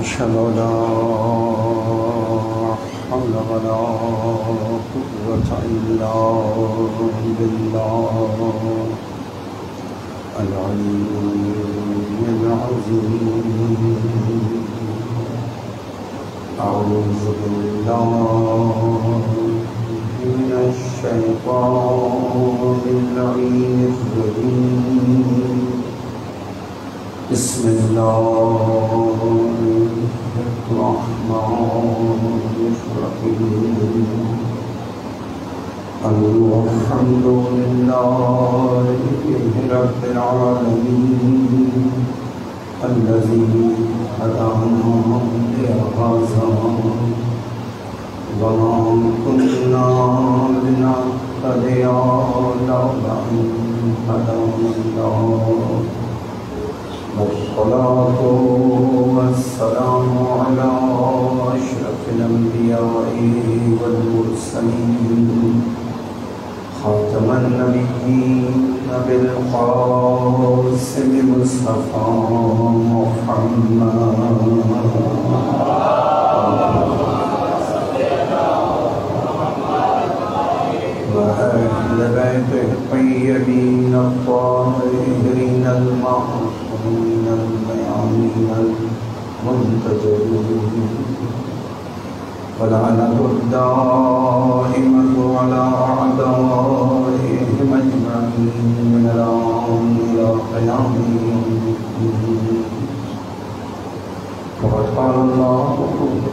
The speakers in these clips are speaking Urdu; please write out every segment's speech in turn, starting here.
أشهد أن لا حول ولا قوة إلا بالله العلي العظيم. أعوذ بالله من الشيطان اللعين الرجيم. بسم الله الرحمن الرحيم. الحمد لله رب العالمين الذي هدانا لهذا وما كنا لنهتدي لولا أن هدانا الله. والصلاة والسلام على أشرف الأنبياء والمرسلين خاتم النبيين بالقاسم مصطفى محمد وأهل بيته الطيبين الطاهرين المعصومين الميامين المنتجبين. ولعنة الدائمة على أعدائهم أجمعين من الآن إلى قيام يوم الدين. وقد قال الله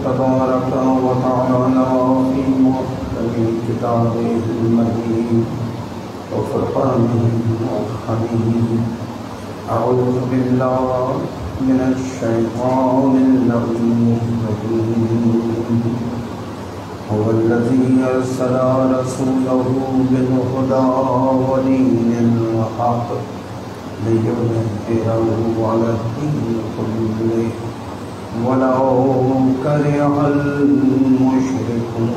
تبارك وتعالى في محكم كتابه المجيد وفرقانه الحميد. أعوذ بالله من الشيطان اللعين الرجيم. هو الذي أرسل رسوله بالهدى ودين الحق ليظهره على الدين كله ولو كره المشركون.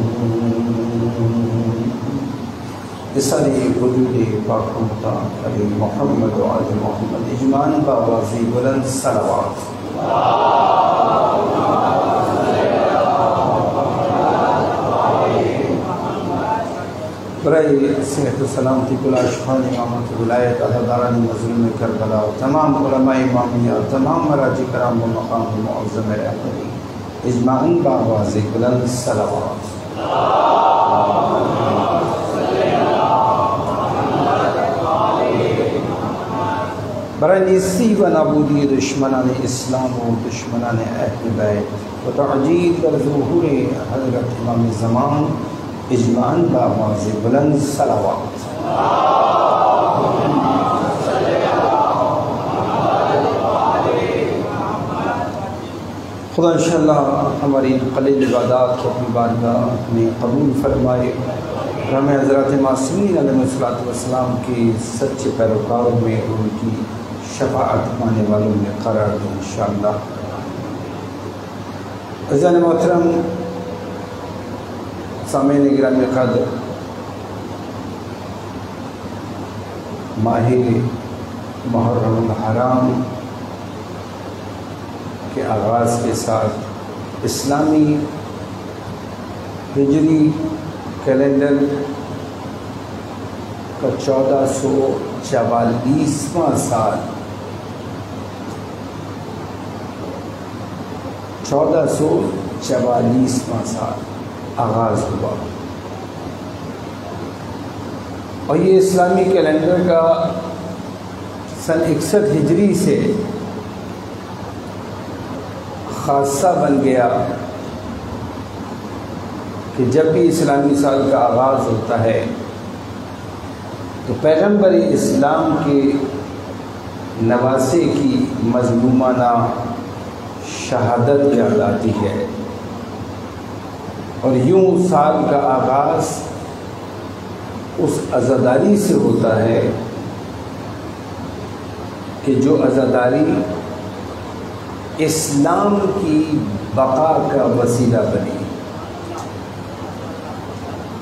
اسألی حدود پاک علی محمد و آل محمد اجمعاً بآوازی بلند صلوات. برائے صحت و سلامتی کل عاشقان امامت ولایت عہداران مظلوم کربلا تمام علماء امامیہ تمام مراجع کرام و مقام معظم رہبری اجمعاً بآوازی بلند صلوات. برای نیستی و نابودی دشمنان اسلام و دشمنان اہل بیت و تعجیل در ظہور حضرت امام زمان اجمعاً بآواز بلند صلوات. خدا انشاءاللہ ہماری قلیل عبادات کو اپنی بارگاہ میں قبول فرمائے. ہمیں حضرت معصومین علیہ السلام کی سچے پیروکاروں میں ان کی شفاعت پانے والوں میں قرار دیں انشاءاللہ. عزیزان محترم سامعین گرامی قدر، ماہ محرم الحرام کے آغاز کے ساتھ اسلامی ہجری کیلنڈر کا 1444واں سال 1444واں سال آغاز ہوا. اور یہ اسلامی کیلنڈر کا سن 61 ہجری سے خاصہ بن گیا کہ جب بھی اسلامی سال کا آغاز ہوتا ہے تو پیغمبر اسلام کے نواسے کی مظلومانہ شہادت یاد آتی ہے. اور یوں سال کا آغاز اس عزاداری سے ہوتا ہے کہ جو عزاداری اسلام کی بقا کا وسیلہ بنی.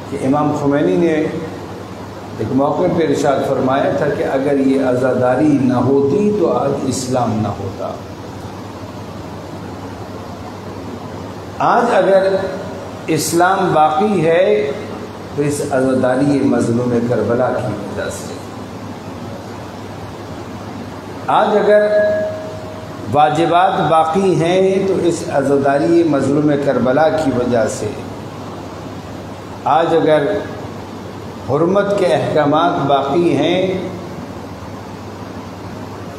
کہ امام خمینی نے ایک موقع پہ ارشاد فرمایا تھا کہ اگر یہ عزاداری نہ ہوتی تو آج اسلام نہ ہوتا. آج اگر اسلام باقی ہے تو اس عزاداری مظلوم کربلا کی وجہ سے، آج اگر واجبات باقی ہیں تو اس عزاداری مظلوم کربلا کی وجہ سے، آج اگر حرمت کے احکامات باقی ہیں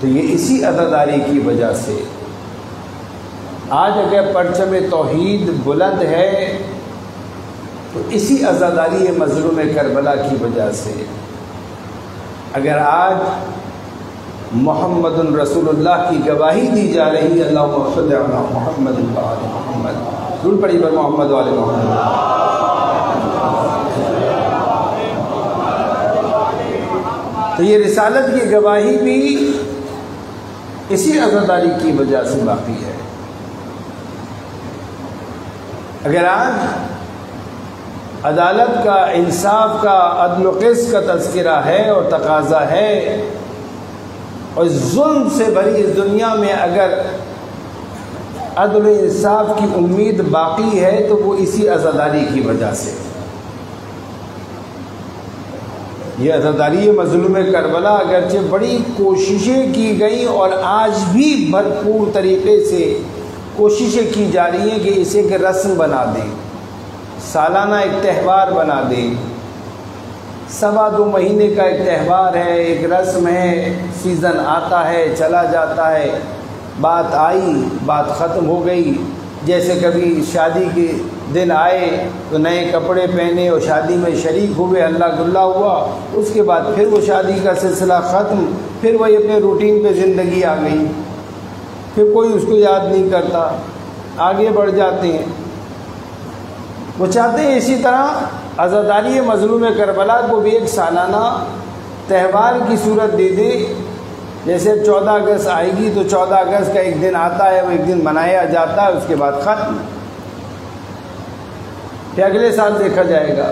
تو یہ اسی عزاداری کی وجہ سے، آج اگر پرچم توحید بلند ہے تو اسی عزاداری مظلوم کربلا کی وجہ سے، اگر آج محمد رسول اللہ کی گواہی دی جا رہی ہے، اللہم صلی علی محمد و آل محمد، درود پڑھیے پر محمد و آل محمد، تو یہ رسالت کی گواہی بھی اسی عزاداری کی وجہ سے باقی ہے۔ اگر آج عدالت کا، انصاف کا، عدل و قسط کا تذکرہ ہے اور تقاضا ہے، اور ظلم سے بھری اس دنیا میں اگر عدل و انصاف کی امید باقی ہے تو وہ اسی عزاداری کی وجہ سے۔ یہ عزاداری مظلوم کربلا اگرچہ بڑی کوششیں کی گئیں اور آج بھی بھرپور طریقے سے کوششیں کی جا رہی ہیں کہ اسے ایک رسم بنا دیں، سالانہ ایک تہوار بنا دیں، 2.25 مہینے کا ایک تہوار ہے، ایک رسم ہے، سیزن آتا ہے چلا جاتا ہے، بات آئی بات ختم ہو گئی۔ جیسے کبھی شادی کے دن آئے تو نئے کپڑے پہنے اور شادی میں شریک ہوئے، اللہ گلا ہوا، اس کے بعد پھر وہ شادی کا سلسلہ ختم، پھر وہی اپنے روٹین پہ زندگی آ گئی، پھر کوئی اس کو یاد نہیں کرتا، آگے بڑھ جاتے ہیں۔ وہ چاہتے ہیں اسی طرح عزاداری مظلوم کربلا کو بھی ایک سالانہ تہوار کی صورت دے دیں، جیسے 14 اگست آئے گی تو 14 اگست کا ایک دن آتا ہے، وہ ایک دن منایا جاتا ہے، اس کے بعد ختم، پھر اگلے سال دیکھا جائے گا۔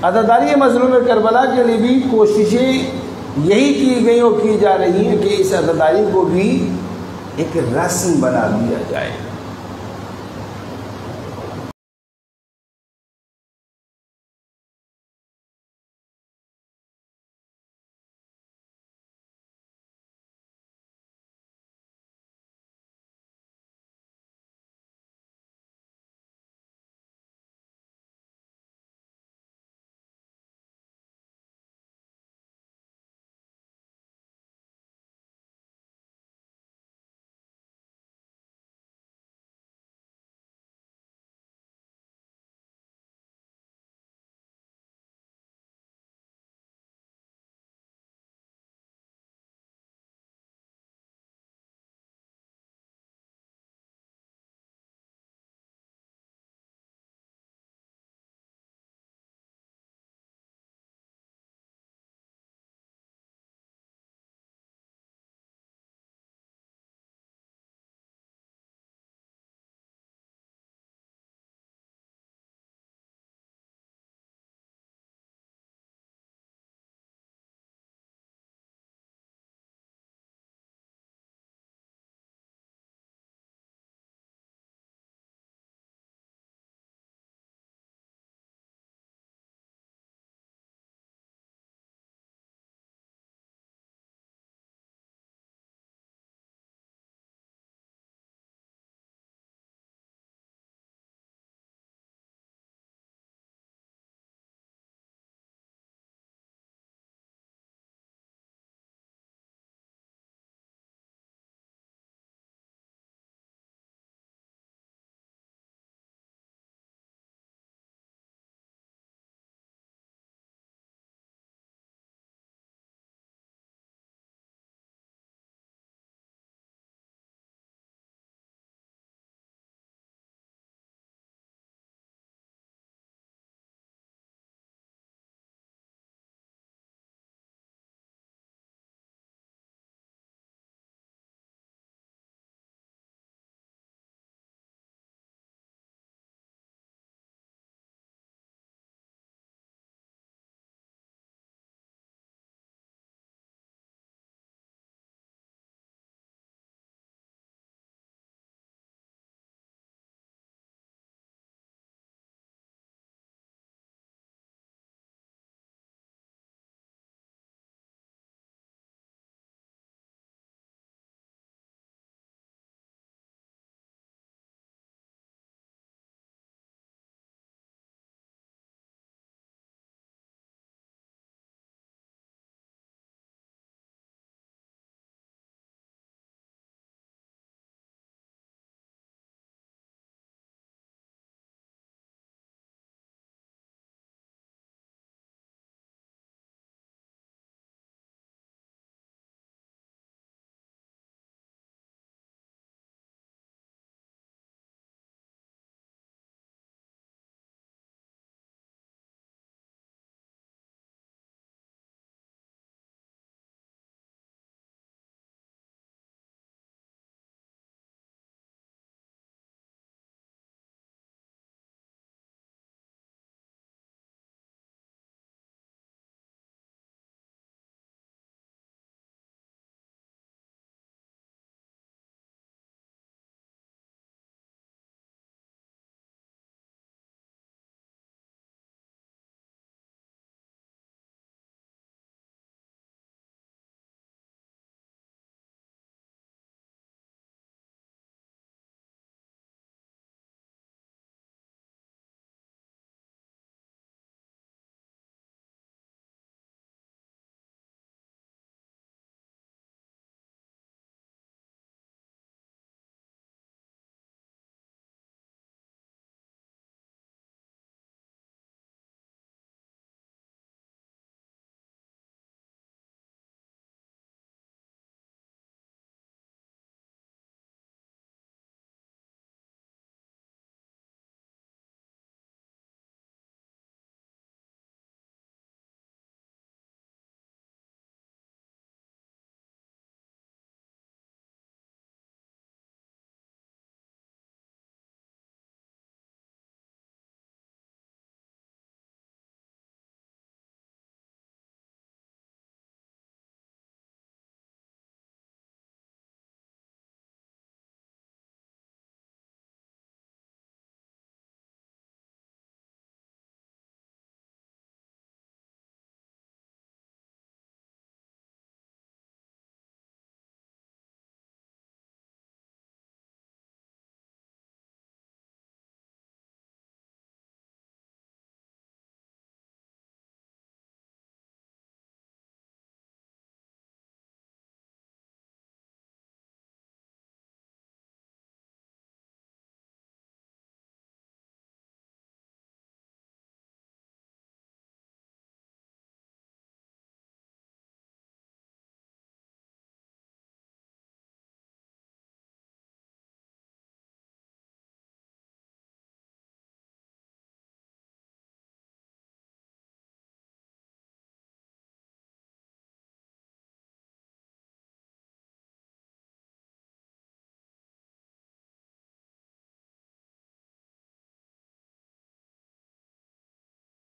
عزاداری مظلوم کربلا کے لیے بھی کوششیں یہی کی گئی اور کی جا رہی ہیں کہ اس عزاداری کو بھی ایک رسم بنا دیا جائے۔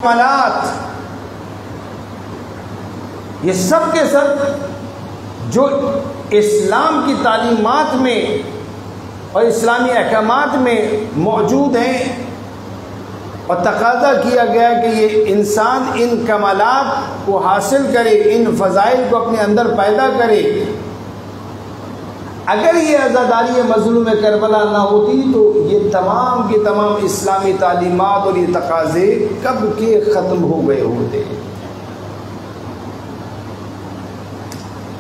کمالات، یہ سب کے سب جو اسلام کی تعلیمات میں اور اسلامی احکامات میں موجود ہیں، اور تقاضا کیا گیا کہ یہ انسان ان کمالات کو حاصل کرے، ان فضائل کو اپنے اندر پیدا کرے۔ اگر یہ عزاداری مظلوم کربلا نہ ہوتی تو یہ تمام کے تمام اسلامی تعلیمات اور یہ تقاضے کب کے ختم ہو گئے ہوتے۔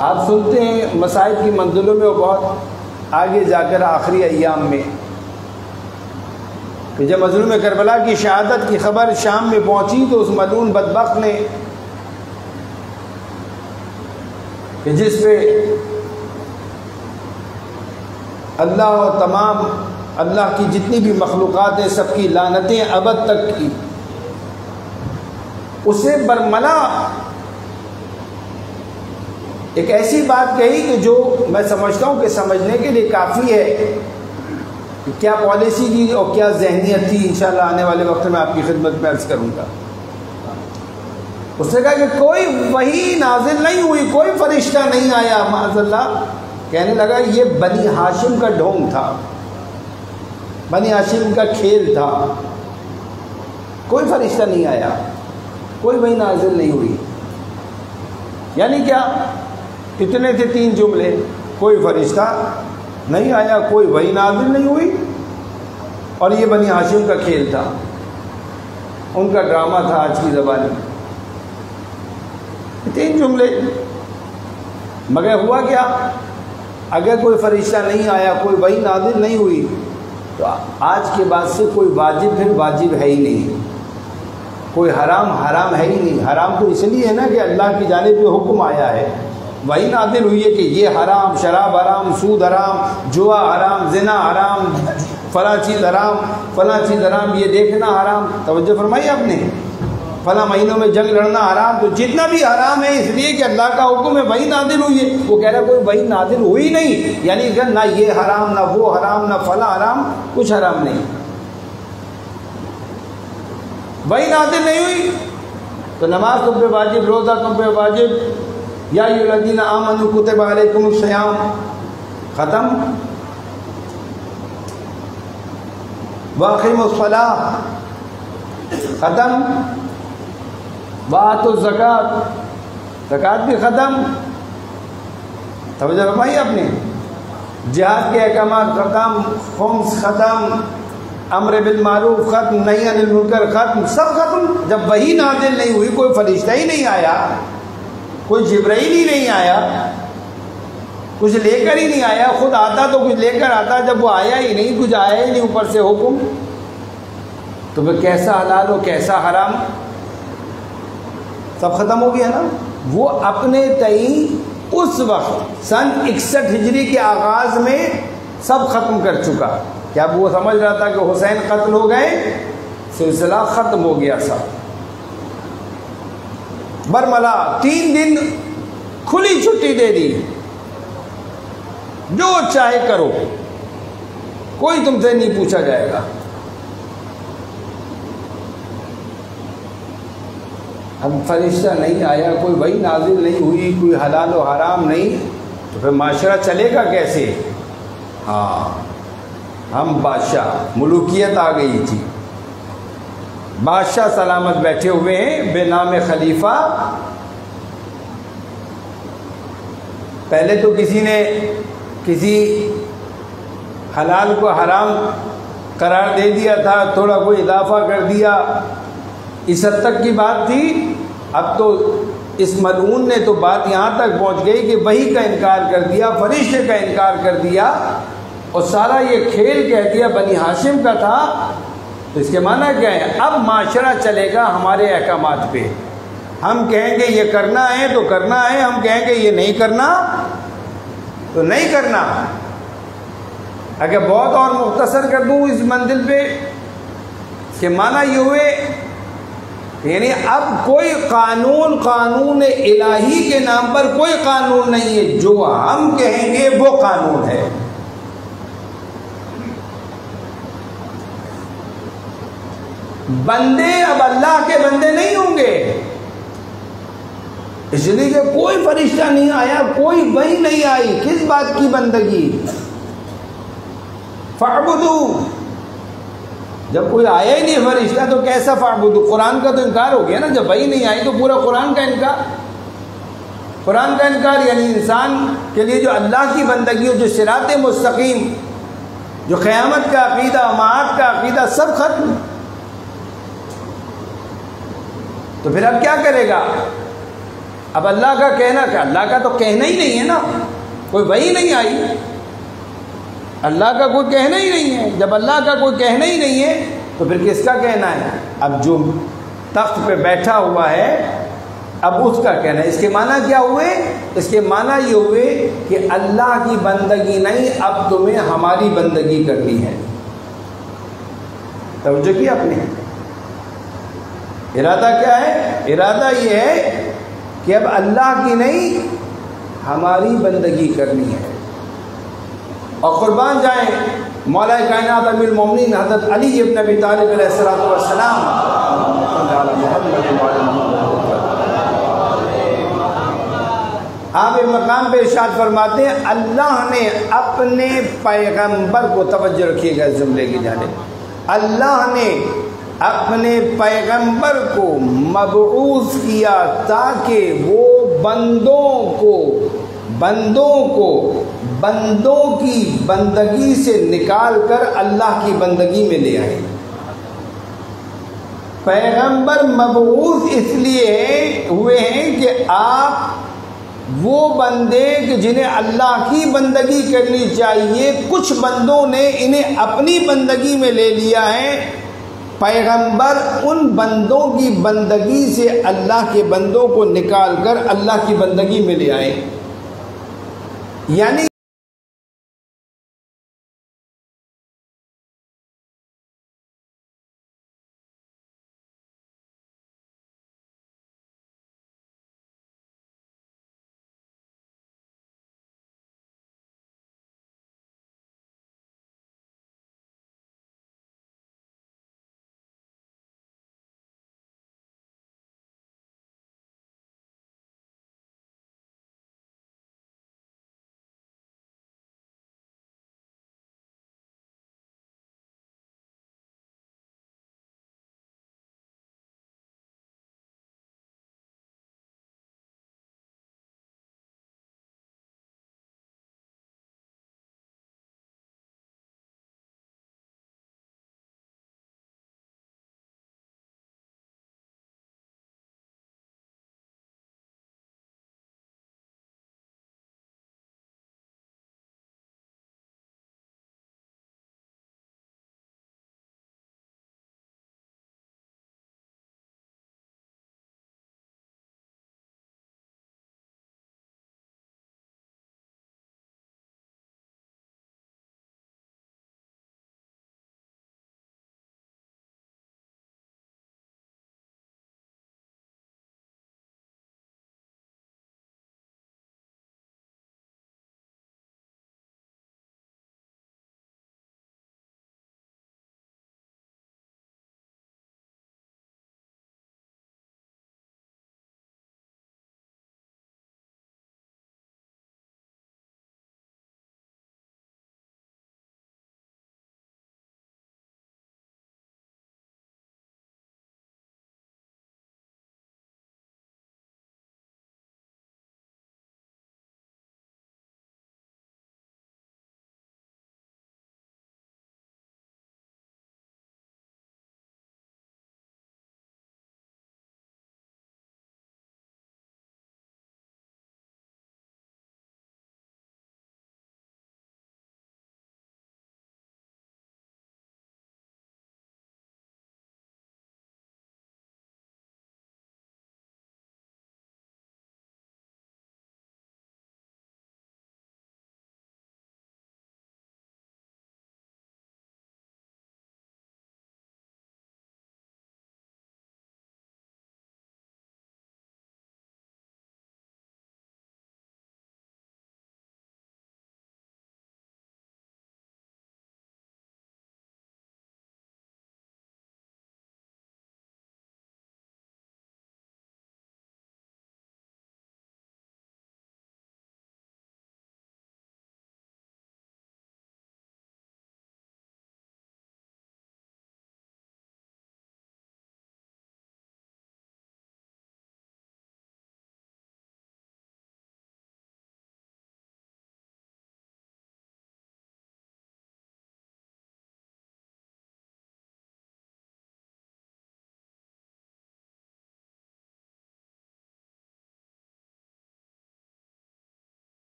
آپ سنتے ہیں مسائل کی منزلوں میں، اور بہت آگے جا کر آخری ایام میں، کہ جب مظلوم کربلا کی شہادت کی خبر شام میں پہنچی تو اس ملعون بدبخت نے، کہ جس پہ اللہ اور تمام اللہ کی جتنی بھی مخلوقات ہیں سب کی لعنتیں ابد تک کی، اسے برملا ایک ایسی بات کہی کہ جو میں سمجھتا ہوں کہ سمجھنے کے لیے کافی ہے کہ کیا پالیسی تھی اور کیا ذہنیت تھی۔ انشاءاللہ آنے والے وقت میں آپ کی خدمت میں عرض کروں گا۔ اس نے کہا کہ کوئی وحی نازل نہیں ہوئی، کوئی فرشتہ نہیں آیا، معاذ اللہ۔ کہنے لگا یہ بنی ہاشم کا ڈھونگ تھا، بنی ہاشم کا کھیل تھا، کوئی فرشتہ نہیں آیا، کوئی وحی نازل نہیں ہوئی۔ یعنی کیا؟ اتنے تھے 3 جملے، کوئی فرشتہ نہیں آیا، کوئی وحی نازل نہیں ہوئی، اور یہ بنی ہاشم کا کھیل تھا، ان کا ڈرامہ تھا آج کی زبان میں۔ 3 جملے، مگر ہوا کیا؟ اگر کوئی فرشتہ نہیں آیا، کوئی وحی نازل نہیں ہوئی، تو آج کے بعد سے کوئی واجب پھر واجب ہے ہی نہیں، کوئی حرام حرام ہے ہی نہیں۔ حرام تو اس لیے ہے نا کہ اللہ کی جانب سے حکم آیا ہے، وحی نازل ہوئی ہے کہ یہ حرام، شراب حرام، سود حرام، جوا حرام، زنا حرام، فلاں چیز حرام، فلاں چیز حرام، یہ دیکھنا حرام۔ توجہ فرمائی آپ نے؟ فلاں مہینوں میں جنگ لڑنا حرام، تو جتنا بھی حرام ہے اس لیے کہ اللہ کا حکم ہے، وحی نازل ہوئی ہے۔ وہ کہہ رہا کوئی وحی نازل ہوئی نہیں، یعنی کہ نہ یہ حرام، نہ وہ حرام، نہ فلاں حرام، کچھ حرام نہیں، وحی نازل نہیں ہوئی۔ تو نماز تم پہ واجب، روزہ تم پہ واجب، یا ایھا الذین آمنوا کتب علیکم الصیام، ختم۔ واقیموا الصلاۃ، ختم۔ وآتوا الزکوٰۃ، زکوٰۃ بھی ختم۔ توجہ فرمائی آپ نے؟ جہاد کے احکامات ختم، خمس ختم، امر بالمعروف ختم، نہی عن المنکر ختم، سب ختم۔ جب وحی نازل نہیں ہوئی، کوئی فرشتہ ہی نہیں آیا، کوئی جبرائیل ہی نہیں آیا، کچھ لے کر ہی نہیں آیا، خود آتا تو کچھ لے کر آتا، جب وہ آیا ہی نہیں، کچھ آیا ہی نہیں اوپر سے حکم، تو پھر کیسا حلال ہو کیسا حرام، سب ختم ہو گیا نا۔ وہ اپنے تئیں اس وقت سن 61 ہجری کے آغاز میں سب ختم کر چکا۔ کیا وہ سمجھ رہا تھا کہ حسین قتل ہو گئے، سلسلہ ختم ہو گیا سب، برملا 3 دن کھلی چھٹی دے دی، جو چاہے کرو، کوئی تم سے نہیں پوچھا جائے گا۔ اب فرشتہ نہیں آیا، کوئی وحی نازل نہیں ہوئی، کوئی حلال و حرام نہیں، تو پھر معاشرہ چلے گا کیسے؟ ہاں، ہم بادشاہ، ملوکیت آ گئی تھی، بادشاہ سلامت بیٹھے ہوئے ہیں بے نام خلیفہ۔ پہلے تو کسی نے کسی حلال کو حرام قرار دے دیا تھا، تھوڑا کوئی اضافہ کر دیا، اس حد تک کی بات تھی۔ اب تو اس ملعون نے تو بات یہاں تک پہنچ گئی کہ وحی کا انکار کر دیا، فرشتے کا انکار کر دیا، اور سارا یہ کھیل کہہ دیا بنی ہاشم کا تھا۔ تو اس کے معنی کیا ہے؟ اب معاشرہ چلے گا ہمارے احکامات پہ، ہم کہیں گے یہ کرنا ہے تو کرنا ہے، ہم کہیں گے یہ نہیں کرنا تو نہیں کرنا۔ اگر بہت اور مختصر کر دوں اس منزل پہ، اس کے معنی یہ ہوئے یعنی اب کوئی قانون الہی کے نام پر کوئی قانون نہیں ہے، جو ہم کہیں گے وہ قانون ہے۔ بندے اب اللہ کے بندے نہیں ہوں گے، اس لیے کہ کوئی فرشتہ نہیں آیا، کوئی وحی نہیں آئی، کس بات کی بندگی؟ فاعبدوا، جب کوئی آیا ہی نہیں فرشتہ تو کیسا فاعبدوا؟ قرآن کا تو انکار ہو گیا نا، جب وحی نہیں آئی تو پورا قرآن کا انکار، قرآن کا انکار یعنی انسان کے لیے جو اللہ کی بندگی ہو، جو صراط مستقیم، جو قیامت کا عقیدہ، معاد کا عقیدہ، سب ختم۔ تو پھر اب کیا کرے گا؟ اب اللہ کا کہنا، کہ اللہ کا تو کہنا ہی نہیں ہے نا، کوئی وحی نہیں آئی، اللہ کا کوئی کہنا ہی نہیں ہے۔ جب اللہ کا کوئی کہنا ہی نہیں ہے تو پھر کس کا کہنا ہے؟ اب جو تخت پہ بیٹھا ہوا ہے اب اس کا کہنا ہے۔ اس کے معنی کیا ہوئے؟ اس کے معنی یہ ہوئے کہ اللہ کی بندگی نہیں، اب تمہیں ہماری بندگی کرنی ہے۔ توجہ کی آپ نے؟ ارادہ کیا ہے؟ ارادہ یہ ہے کہ اب اللہ کی نہیں، ہماری بندگی کرنی ہے۔ اور قربان جائیں مولا کائنات امیر المومنین حضرت علی ابن ابی طالب علیہ السلام، آپ ایک مقام پہ ارشاد فرماتے ہیں اللہ نے اپنے پیغمبر کو، توجہ رکھیے گا اس جملے کی جانب، اللہ نے اپنے پیغمبر کو مبعوث کیا تاکہ وہ بندوں کی بندگی سے نکال کر اللہ کی بندگی میں لے آئے۔ پیغمبر مبعوث اس لیے ہوئے ہیں کہ آپ وہ بندے کہ جنہیں اللہ کی بندگی کرنی چاہیے، کچھ بندوں نے انہیں اپنی بندگی میں لے لیا ہے۔ پیغمبر ان بندوں کی بندگی سے اللہ کے بندوں کو نکال کر اللہ کی بندگی میں لے آئے، یعنی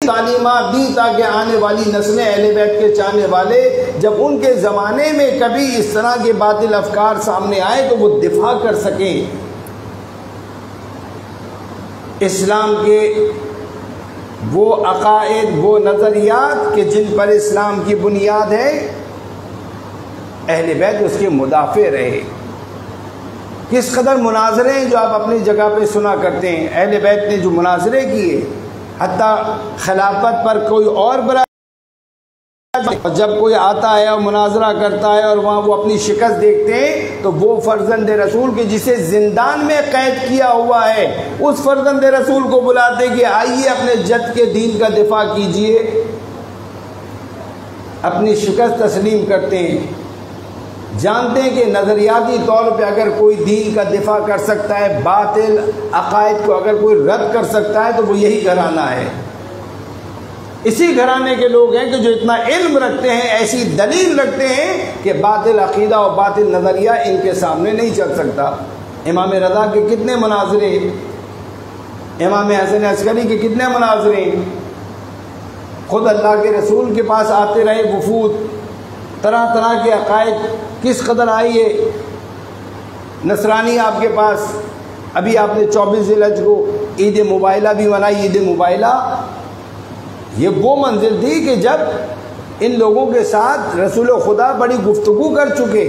تعلیمات دی تاکہ آنے والی نسلیں اہل بیت کے چاہنے والے جب ان کے زمانے میں کبھی اس طرح کے باطل افکار سامنے آئے تو وہ دفاع کر سکیں اسلام کے وہ عقائد، وہ نظریات کہ جن پر اسلام کی بنیاد ہے۔ اہل بیت اس کے مدافع رہے۔ کس قدر مناظرے ہیں جو آپ اپنی جگہ پہ سنا کرتے ہیں، اہل بیت نے جو مناظرے کیے، حتیٰ خلافت پر کوئی اور بڑا، جب کوئی آتا ہے اور مناظرہ کرتا ہے اور وہاں وہ اپنی شکست دیکھتے ہیں تو وہ فرزند رسول کے جسے زندان میں قید کیا ہوا ہے اس فرزند رسول کو بلاتے کہ آئیے اپنے جد کے دین کا دفاع کیجئے، اپنی شکست تسلیم کرتے ہیں۔ جانتے ہیں کہ نظریاتی طور پہ اگر کوئی دین کا دفاع کر سکتا ہے، باطل عقائد کو اگر کوئی رد کر سکتا ہے تو وہ یہی گھرانہ ہے۔ اسی گھرانے کے لوگ ہیں کہ جو اتنا علم رکھتے ہیں، ایسی دلیل رکھتے ہیں کہ باطل عقیدہ اور باطل نظریہ ان کے سامنے نہیں چل سکتا۔ امام رضا کے کتنے مناظرے، امام حسن عسکری کے کتنے مناظرے، خود اللہ کے رسول کے پاس آتے رہے وفود، طرح طرح کے عقائد کس قدر آئی ہے۔ نصرانی آپ کے پاس، ابھی آپ نے 24 ذی الحج کو عید مبائلہ بھی منائی۔ عید مبائلہ یہ وہ منزل تھی کہ جب ان لوگوں کے ساتھ رسول خدا بڑی گفتگو کر چکے،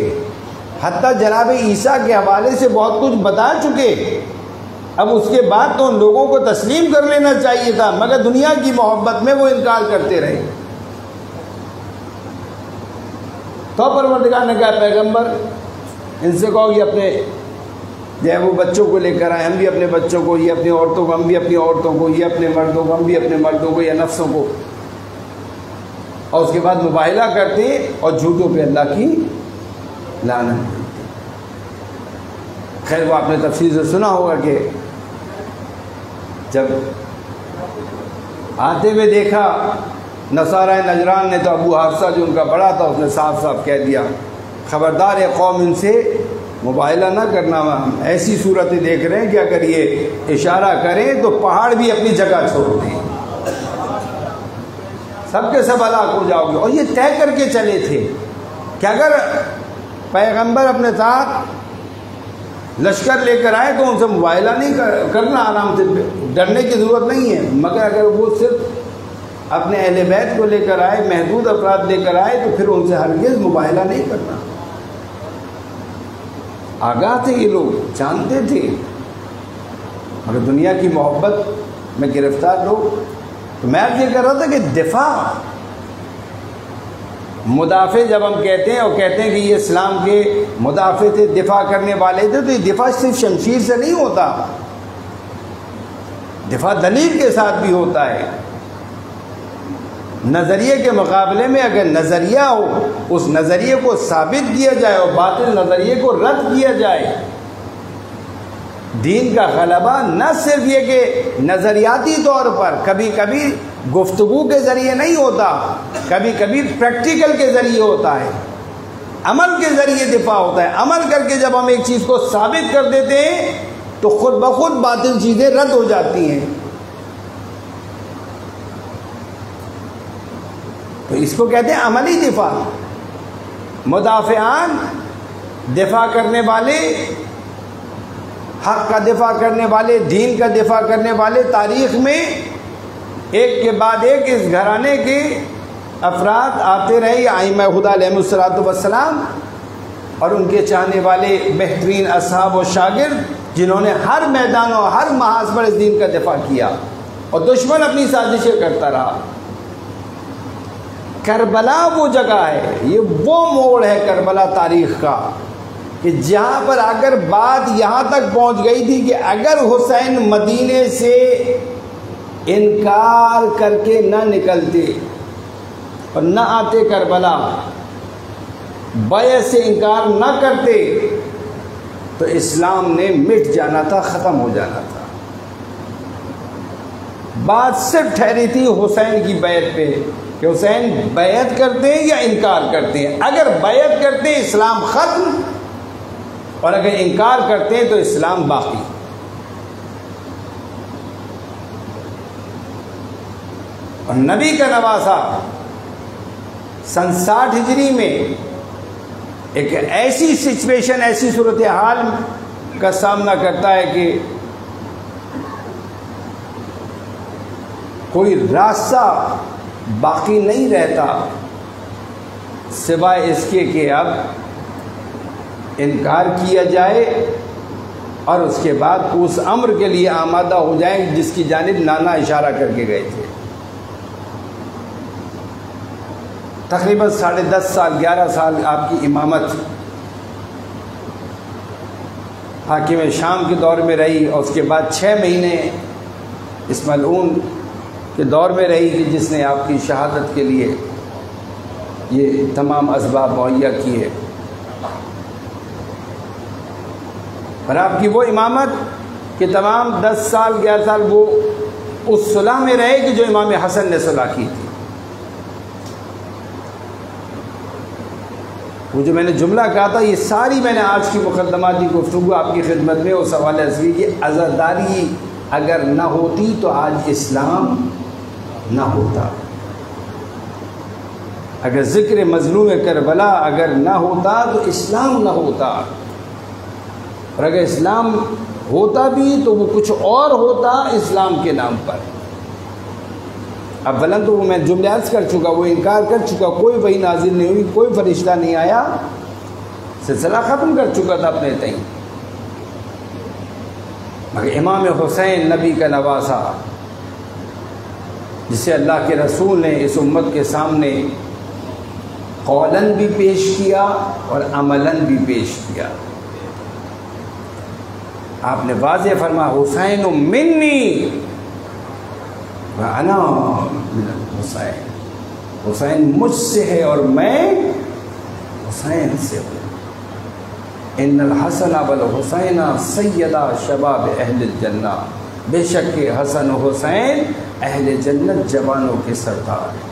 حتیٰ جناب عیسیٰ کے حوالے سے بہت کچھ بتا چکے، اب اس کے بعد تو ان لوگوں کو تسلیم کر لینا چاہیے تھا، مگر دنیا کی محبت میں وہ انکار کرتے رہے۔ تو پروردگار نے کہا پیغمبر ان سے کہو یہ اپنے جو ہے وہ بچوں کو لے کر آئے، ہم بھی اپنے بچوں کو، یہ اپنی عورتوں کو، ہم بھی اپنی عورتوں کو، یہ اپنے مردوں کو، ہم بھی اپنے مردوں کو یا نفسوں کو، اور اس کے بعد مباہلہ کرتے اور جھوٹوں پہ اللہ کی لعنت۔ خیر وہ آپ نے تفصیل سے سنا ہوگا کہ جب آتے ہوئے دیکھا نصارہ نجران نے تو ابو حفصہ جو ان کا بڑا تھا اس نے صاف صاف کہہ دیا خبردار ہے قوم ان سے مباہلہ نہ کرنا، ہم ایسی صورتیں دیکھ رہے ہیں کہ اگر یہ اشارہ کریں تو پہاڑ بھی اپنی جگہ چھوڑ دیں، سب کے سب ہلاک ہو جاؤ گے۔ اور یہ طے کر کے چلے تھے کہ اگر پیغمبر اپنے ساتھ لشکر لے کر آئے تو ان سے مباہلہ نہیں کرنا، آرام سے، ڈرنے کی ضرورت نہیں ہے، مگر اگر وہ صرف اپنے اہل بیت کو لے کر آئے، محدود افراد لے کر آئے تو پھر ان سے ہرگز مباہلہ نہیں کرنا۔ آگاہ تھے یہ لوگ، جانتے تھے، مگر دنیا کی محبت میں گرفتار لوگ۔ تو میں آپ یہ کر رہا تھا کہ دفاع، مدافع جب ہم کہتے ہیں اور کہتے ہیں کہ یہ اسلام کے مدافع تھے، دفاع کرنے والے تھے، تو یہ دفاع صرف شمشیر سے نہیں ہوتا، دفاع دلیل کے ساتھ بھی ہوتا ہے۔ نظریے کے مقابلے میں اگر نظریہ ہو، اس نظریے کو ثابت کیا جائے اور باطل نظریے کو رد کیا جائے، دین کا غلبہ نہ صرف یہ کہ نظریاتی طور پر، کبھی کبھی گفتگو کے ذریعے نہیں ہوتا، کبھی کبھی پریکٹیکل کے ذریعے ہوتا ہے، عمل کے ذریعے دفاع ہوتا ہے۔ عمل کر کے جب ہم ایک چیز کو ثابت کر دیتے ہیں تو خود بخود باطل چیزیں رد ہو جاتی ہیں۔ تو اس کو کہتے ہیں عملی دفاع۔ مدافعان، دفاع کرنے والے، حق کا دفاع کرنے والے، دین کا دفاع کرنے والے، تاریخ میں ایک کے بعد ایک اس گھرانے کے افراد آتے رہے، ائمہ خدا علیہ الصلوۃ والسلام اور ان کے چاہنے والے بہترین اصحاب و شاگرد، جنہوں نے ہر میدان و ہر محاذ پر اس دین کا دفاع کیا، اور دشمن اپنی سازشیں کرتا رہا۔ کربلا وہ جگہ ہے، یہ وہ موڑ ہے کربلا تاریخ کا، کہ جہاں پر اگر بات یہاں تک پہنچ گئی تھی کہ اگر حسین مدینے سے انکار کر کے نہ نکلتے اور نہ آتے کربلا، بیعت سے انکار نہ کرتے، تو اسلام نے مٹ جانا تھا، ختم ہو جانا تھا۔ بات صرف ٹھہری تھی حسین کی بیعت پہ کہ حسین بیعت کرتے ہیں یا انکار کرتے ہیں۔ اگر بیعت کرتے ہیں اسلام ختم، اور اگر انکار کرتے ہیں تو اسلام باقی۔ اور نبی کا نواسا سن 60 ہجری میں ایک ایسی سچویشن، ایسی صورتحال کا سامنا کرتا ہے کہ کوئی راستہ باقی نہیں رہتا سوائے اس کے کہ اب انکار کیا جائے اور اس کے بعد اس امر کے لیے آمادہ ہو جائیں جس کی جانب نانا اشارہ کر کے گئے تھے۔ تقریباً 10.5 سال 11 سال آپ کی امامت حاکم شام کے دور میں رہی، اور اس کے بعد 6 مہینے اس ملعون کے دور میں رہی کہ جس نے آپ کی شہادت کے لیے یہ تمام اسباب مہیا کیے۔ اور آپ کی وہ امامت کہ تمام 10 سال 11 سال وہ اس صلح میں رہے کہ جو امام حسن نے صلح کی تھی۔ وہ جو میں نے جملہ کہا تھا، یہ ساری میں نے آج کی مقدماتی گفتگو آپ کی خدمت میں اس حوالے سے کی کہ عزاداری اگر نہ ہوتی تو آج اسلام نہ ہوتا، اگر ذکر مظلوم کربلا اگر نہ ہوتا تو اسلام نہ ہوتا، اور اگر اسلام ہوتا بھی تو وہ کچھ اور ہوتا اسلام کے نام پر۔ اب بلند تو وہ میں جملے عرض کر چکا، وہ انکار کر چکا، کوئی وحی نازل نہیں ہوئی، کوئی فرشتہ نہیں آیا، سلسلہ ختم کر چکا تھا اپنے تئیں۔ مگر امام حسین نبی کا نواسا، جسے اللہ کے رسول نے اس امت کے سامنے قولاً بھی پیش کیا اور عملاً بھی پیش کیا۔ آپ نے واضح فرمایا حسین منی وانا من الحسین، حسین مجھ سے ہے اور میں حسین سے ہوں۔ ان الحسن والحسین سیدہ شباب اہل الجنہ، بے شک کہ حسن و حسین اہل جنت جوانوں کے سردار ہیں۔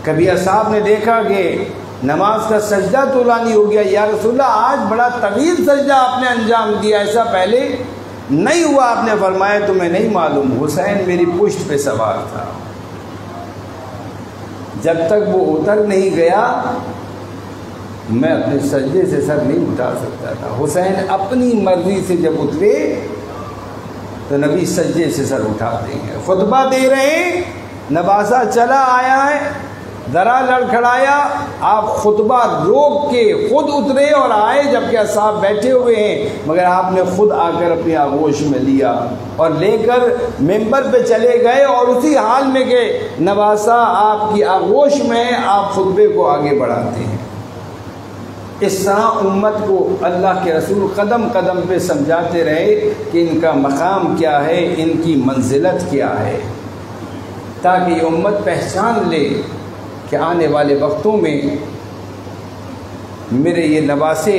کبھی اصحاب نے دیکھا کہ نماز کا سجدہ طولانی ہو گیا، یا رسول اللہ آج بڑا طویل سجدہ آپ نے انجام دیا، ایسا پہلے نہیں ہوا۔ آپ نے فرمایا تمہیں نہیں معلوم، حسین میری پشت پہ سوار تھا، جب تک وہ اتر نہیں گیا میں اپنے سجدے سے سر نہیں اٹھا سکتا تھا۔ حسین اپنی مرضی سے جب اترے تو نبی سجدے سے سر اٹھاتے ہیں، خطبہ دے رہے ہیں، نواسا چلا آیا ہے، ذرا لڑکھڑایا، آپ خطبہ روک کے خود اترے اور آئے جبکہ اصحاب بیٹھے ہوئے ہیں، مگر آپ نے خود آ کر اپنی آغوش میں لیا اور لے کر ممبر پہ چلے گئے، اور اسی حال میں کہ نواسا آپ کی آغوش میں آپ خطبے کو آگے بڑھاتے ہیں۔ اس طرح امت کو اللہ کے رسول قدم قدم پہ سمجھاتے رہے کہ ان کا مقام کیا ہے، ان کی منزلت کیا ہے، تاکہ یہ امت پہچان لے کہ آنے والے وقتوں میں میرے یہ نواسے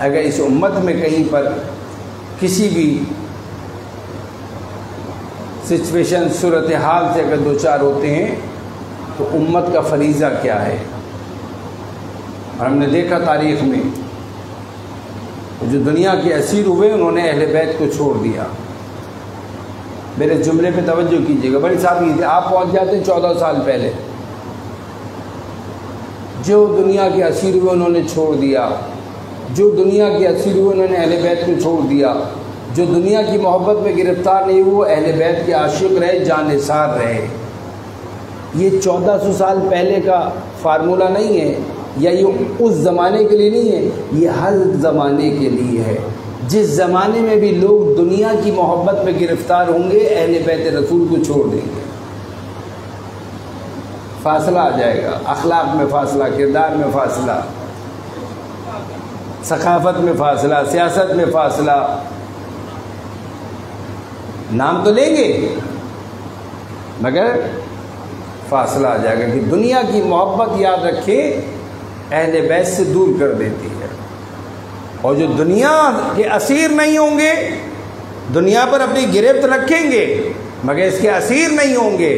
اگر اس امت میں کہیں پر کسی بھی سچویشن صورتحال سے اگر دوچار ہوتے ہیں تو امت کا فریضہ کیا ہے۔ اور ہم نے دیکھا تاریخ میں جو دنیا کے اسیر ہوئے انہوں نے اہل بیت کو چھوڑ دیا۔ میرے جملے پہ توجہ کیجیے گا، بڑی سادگی تھی، آپ پہنچ جاتے ہیں 14 سال پہلے، جو دنیا کے اسیر ہوئے انہوں نے چھوڑ دیا، جو دنیا کے اسیر ہوئے انہوں نے اہل بیت کو چھوڑ دیا، جو دنیا کی محبت میں گرفتار نہیں ہوئے اہل بیت کے عاشق رہے، جانثار رہے۔ یہ 1400 سال پہلے کا فارمولہ نہیں ہے، یا یہ اس زمانے کے لیے نہیں ہے، یہ ہر زمانے کے لیے ہے۔ جس زمانے میں بھی لوگ دنیا کی محبت میں گرفتار ہوں گے اہل بیت رسول کو چھوڑ دیں گے، فاصلہ آ جائے گا، اخلاق میں فاصلہ، کردار میں فاصلہ، ثقافت میں فاصلہ، سیاست میں فاصلہ۔ نام تو لیں گے مگر فاصلہ آ جائے گا کہ دنیا کی محبت یاد رکھیں اہل بیت سے دور کر دیتی ہے، اور جو دنیا کے اسیر نہیں ہوں گے، دنیا پر اپنی گرفت رکھیں گے مگر اس کے اسیر نہیں ہوں گے،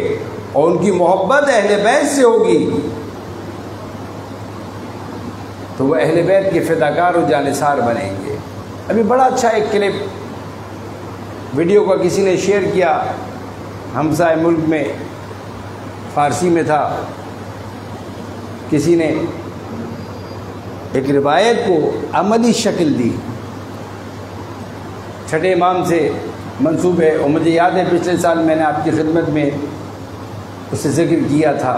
اور ان کی محبت اہل بیت سے ہوگی تو وہ اہل بیت کے فداکار و جانثار بنیں گے۔ ابھی بڑا اچھا ایک کلپ ویڈیو کا کسی نے شیئر کیا ہمسائے ملک میں فارسی میں تھا، کسی نے ایک روایت کو عملی شکل دی، چھٹے امام سے منسوب ہے، اور مجھے یاد ہے پچھلے سال میں نے آپ کی خدمت میں اسے ذکر کیا تھا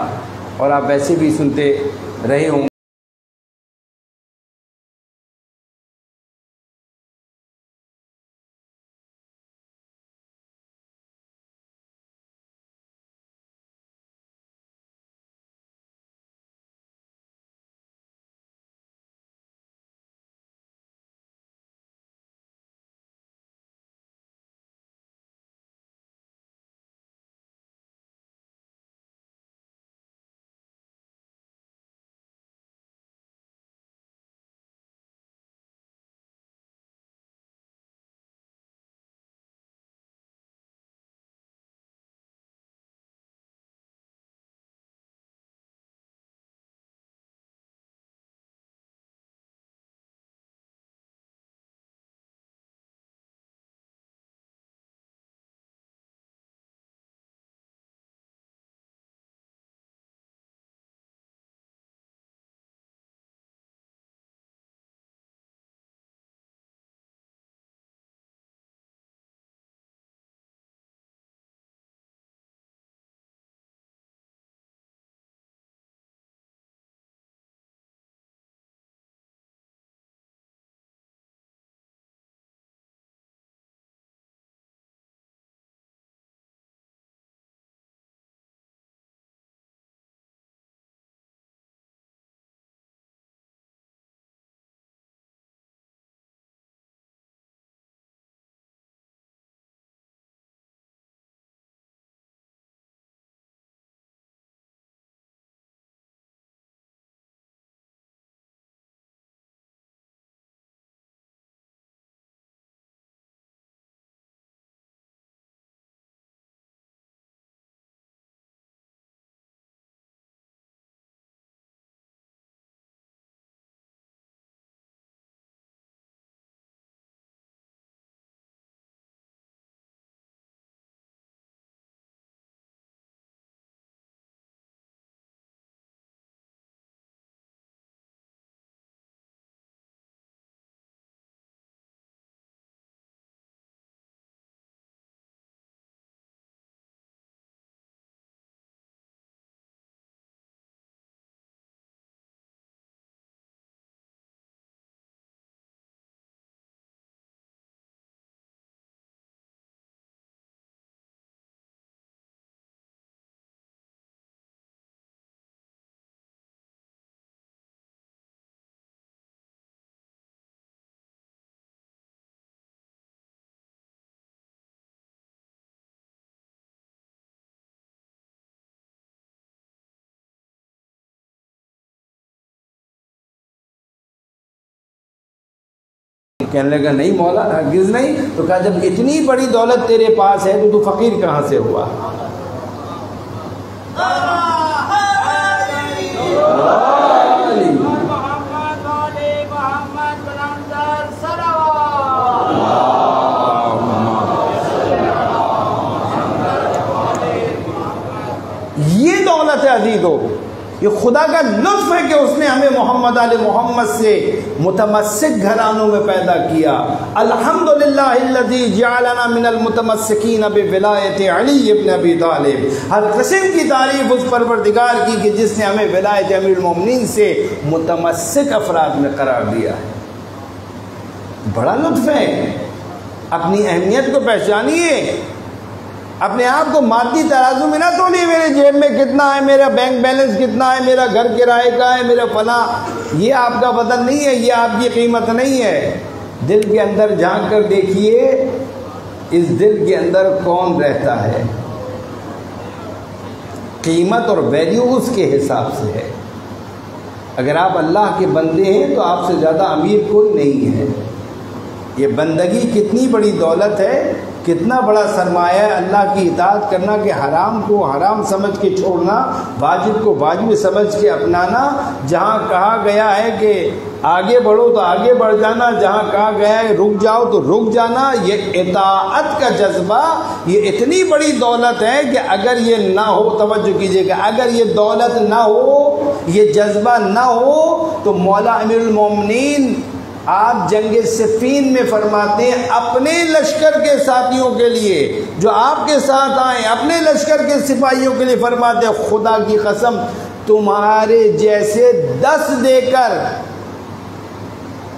اور آپ ویسے بھی سنتے رہے ہوں۔ کہنے لگا نہیں مولا ہرگز نہیں۔ تو کہا جب اتنی بڑی دولت تیرے پاس ہے تو فقیر کہاں سے ہوا؟ یہ دولت ہے عزیزو، یہ خدا کا لطف ہے کہ اس نے ہمیں محمد آل محمد سے متمسک گھرانوں میں پیدا کیا۔ الحمدللہ الذی جعلنا من المتمسکین بولایت علی ابن ابی طالب۔ ہر قسم کی تعریف اس پروردگار کی کہ جس نے ہمیں ولایت امیر المومنین سے متمسک افراد میں قرار دیا ہے۔ بڑا لطف ہے، اپنی اہمیت کو پہچانیے، اپنے آپ کو مادی ترازو میں نہ تولیے، میرے جیب میں کتنا ہے، میرا بینک بیلنس کتنا ہے، میرا گھر کرائے کا ہے، میرا فلاں، یہ آپ کا وزن نہیں ہے، یہ آپ کی قیمت نہیں ہے۔ دل کے اندر جھانک کر دیکھیے، اس دل کے اندر کون رہتا ہے۔ قیمت اور ویلیو اس کے حساب سے ہے۔ اگر آپ اللہ کے بندے ہیں تو آپ سے زیادہ امیر کوئی نہیں ہے۔ یہ بندگی کتنی بڑی دولت ہے، کتنا بڑا سرمایہ ہے، اللہ کی اطاعت کرنا، کہ حرام کو حرام سمجھ کے چھوڑنا، واجب کو واجب سمجھ کے اپنانا۔ جہاں کہا گیا ہے کہ آگے بڑھو تو آگے بڑھ جانا، جہاں کہا گیا ہے رک جاؤ تو رک جانا۔ یہ اطاعت کا جذبہ یہ اتنی بڑی دولت ہے کہ اگر یہ نہ ہو، توجہ کیجئے گا، اگر یہ دولت نہ ہو، یہ جذبہ نہ ہو تو مولا امیر المومنین آپ جنگ صفین میں فرماتے ہیں اپنے لشکر کے ساتھیوں کے لیے جو آپ کے ساتھ آئے، اپنے لشکر کے سپاہیوں کے لیے فرماتے ہیں خدا کی قسم تمہارے جیسے 10 دے کر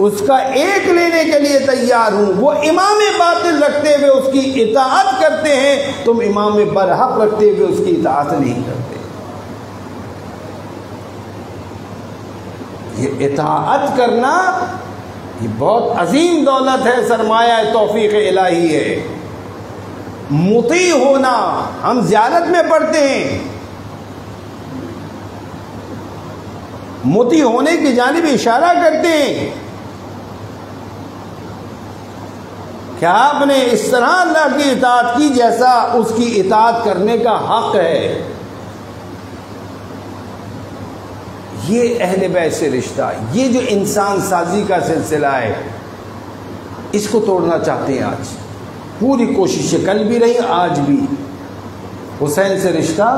اس کا ایک لینے کے لیے تیار ہوں۔ وہ امام باطل رکھتے ہوئے اس کی اطاعت کرتے ہیں، تم امام برحق رکھتے ہوئے اس کی اطاعت نہیں کرتے۔ یہ اطاعت کرنا یہ بہت عظیم دولت ہے، سرمایہ توفیق الہی ہے۔ مطیع ہونا، ہم زیارت میں پڑھتے ہیں، مطیع ہونے کی جانب اشارہ کرتے ہیں کہ آپ نے اس طرح اللہ کی اطاعت کی جیسا اس کی اطاعت کرنے کا حق ہے۔ یہ اہل بیت سے رشتہ، یہ جو انسان سازی کا سلسلہ ہے، اس کو توڑنا چاہتے ہیں آج۔ پوری کوششیں کل بھی رہی، آج بھی حسین سے رشتہ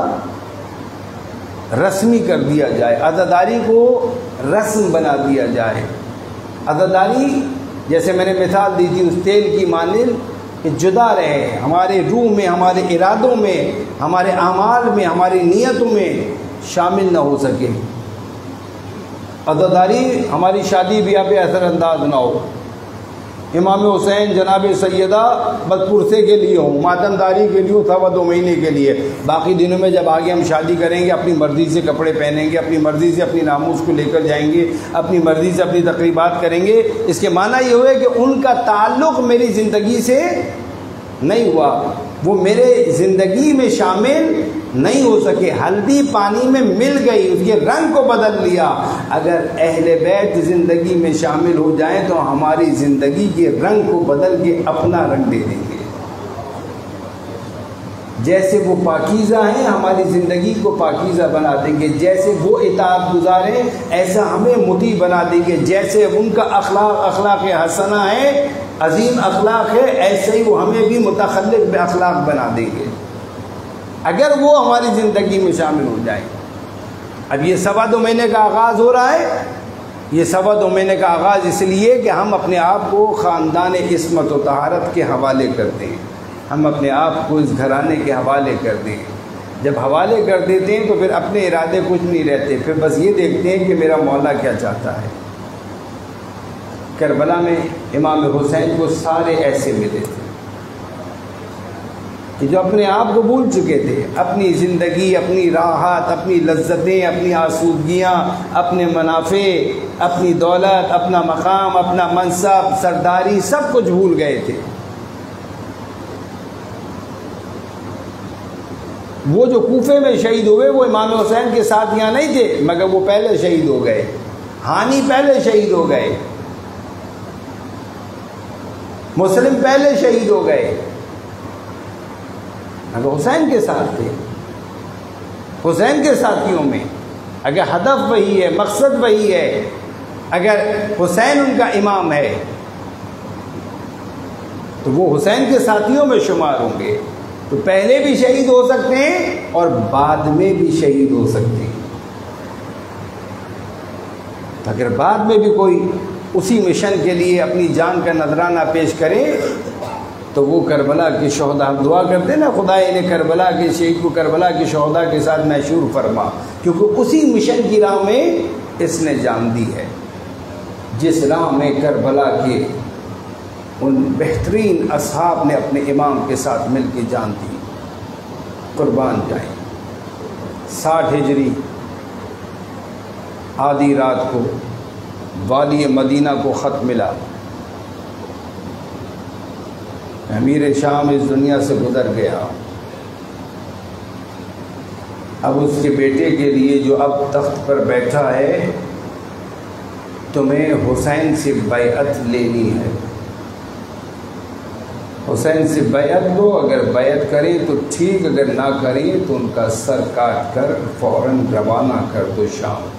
رسمی کر دیا جائے، عزاداری کو رسم بنا دیا جائے۔ عزاداری جیسے میں نے مثال دی تھی اس تیل کی مانند کہ جدا رہے، ہمارے روح میں، ہمارے ارادوں میں، ہمارے اعمال میں، ہماری نیتوں میں شامل نہ ہو سکے۔ عزاداری ہماری شادی بیاہ پہ اثر انداز نہ ہو۔ امام حسین جناب سیدہ بس پرسے کے لیے ہوں، ماتم داری کے لیے 2.25 مہینے کے لیے، باقی دنوں میں جب آگے ہم شادی کریں گے اپنی مرضی سے کپڑے پہنیں گے، اپنی مرضی سے اپنی ناموس کو لے کر جائیں گے، اپنی مرضی سے اپنی تقریبات کریں گے۔ اس کے معنی یہ ہوئے کہ ان کا تعلق میری زندگی سے نہیں ہوا، وہ میرے زندگی میں شامل نہیں ہو سکے، ہلدی پانی میں مل گئی، اس کے رنگ کو بدل لیا۔ اگر اہل بیت زندگی میں شامل ہو جائیں تو ہماری زندگی کے رنگ کو بدل کے اپنا رنگ دے دیں گے۔ جیسے وہ پاکیزہ ہیں ہماری زندگی کو پاکیزہ بنا دیں گے، جیسے وہ اطاعت گزار ہیں ایسا ہمیں مطیع بنا دیں گے، جیسے ان کا اخلاق حسنہ ہے، عظیم اخلاق ہے، ایسے ہی وہ ہمیں بھی متخلق باخلاق بنا دیں گے اگر وہ ہماری زندگی میں شامل ہو جائیں۔ اب یہ 2.25 مہینے کا آغاز ہو رہا ہے، یہ 2.25 مہینے کا آغاز اس لیے کہ ہم اپنے آپ کو خاندان عصمت و طہارت کے حوالے کرتے ہیں، ہم اپنے آپ کو اس گھرانے کے حوالے کرتے ہیں۔ جب حوالے کر دیتے ہیں تو پھر اپنے ارادے کچھ نہیں رہتے، پھر بس یہ دیکھتے ہیں کہ میرا مولا کیا چاہتا ہے۔ کربلا میں امام حسین کو سارے ایسے ملے تھے کہ جو اپنے آپ کو بھول چکے تھے، اپنی زندگی، اپنی راحت، اپنی لذتیں، اپنی آسودگیاں، اپنے منافع، اپنی دولت، اپنا مقام، اپنا منصب، سرداری، سب کچھ بھول گئے تھے۔ وہ جو کوفے میں شہید ہوئے وہ امام حسین کے ساتھ یہاں نہیں تھے، مگر وہ پہلے شہید ہو گئے، ہانی پہلے شہید ہو گئے، مسلم پہلے شہید ہو گئے، اگر حسین کے ساتھ تھے، حسین کے ساتھیوں میں۔ اگر ہدف وہی ہے، مقصد وہی ہے، اگر حسین ان کا امام ہے تو وہ حسین کے ساتھیوں میں شمار ہوں گے، تو پہلے بھی شہید ہو سکتے ہیں اور بعد میں بھی شہید ہو سکتے ہیں۔ اگر بعد میں بھی کوئی اسی مشن کے لیے اپنی جان کا نذرانہ پیش کرے تو وہ کربلا کے شہداء، ہم دعا کرتے ہیں نا خدا انہیں کربلا کے شہید کو کربلا کے شہداء کے ساتھ محشور فرما، کیونکہ اسی مشن کی راہ میں اس نے جان دی ہے، جس راہ میں کربلا کے ان بہترین اصحاب نے اپنے امام کے ساتھ مل کے جان دی۔ قربان جائیں۔ 60 ہجری آدھی رات کو والی مدینہ کو خط ملا، امیر شام اس دنیا سے گزر گیا، اب اس کے بیٹے کے لیے جو اب تخت پر بیٹھا ہے تمہیں حسین سے بیعت لینی ہے، حسین سے بیعت لو، اگر بیعت کریں تو ٹھیک، اگر نہ کریں تو ان کا سر کاٹ کر فوراً روانہ کر دو شام۔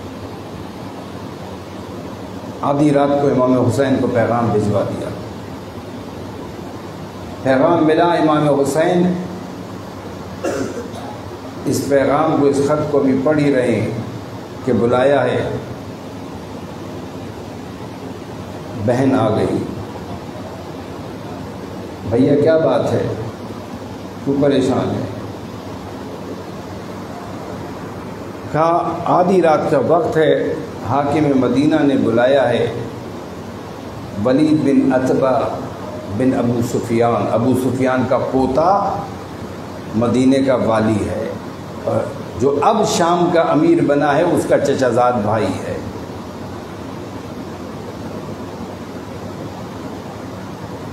آدھی رات کو امام حسین کو پیغام بھجوا دیا. پیغام ملا امام حسین اس پیغام کو، اس خط کو بھی پڑھ ہی رہے ہیں کہ بلایا ہے، بہن آ گئی. بھیا کیا بات ہے، تو پریشان ہے؟ کہا آدھی رات کا وقت ہے، حاکم مدینہ نے بلایا ہے، ولید بن عتبہ بن ابو سفیان، ابو سفیان کا پوتا مدینے کا والی ہے، اور جو اب شام کا امیر بنا ہے اس کا چچا زاد بھائی ہے.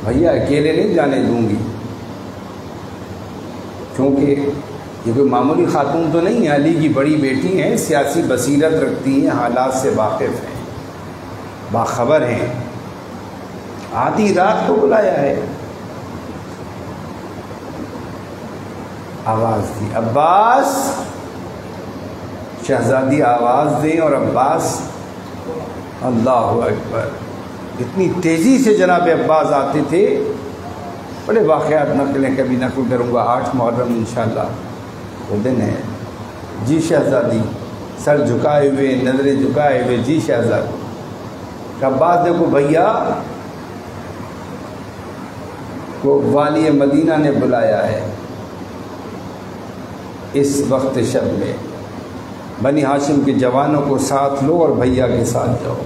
بھیا اکیلے نہیں جانے دوں گی، کیونکہ یہ کوئی معمولی خاتون تو نہیں ہے، علی کی بڑی بیٹی ہیں، سیاسی بصیرت رکھتی ہیں، حالات سے واقف ہیں، باخبر ہیں. آدھی رات کو بلایا ہے. آواز دی، عباس. شہزادی آواز دیں اور عباس. اللہ اکبر. اتنی تیزی سے جناب عباس آتے تھے. بڑے واقعات نقلیں کبھی نقل کروں گا. 8 محرم انشاءاللہ وہ دن ہے. جی شہزادی، سر جھکائے ہوئے، نظریں جھکائے ہوئے. جی شہزادی. عباس دیکھو بھیا کو والی مدینہ نے بلایا ہے اس وقت شب میں، بنی ہاشم کے جوانوں کو ساتھ لو اور بھیا کے ساتھ جاؤ.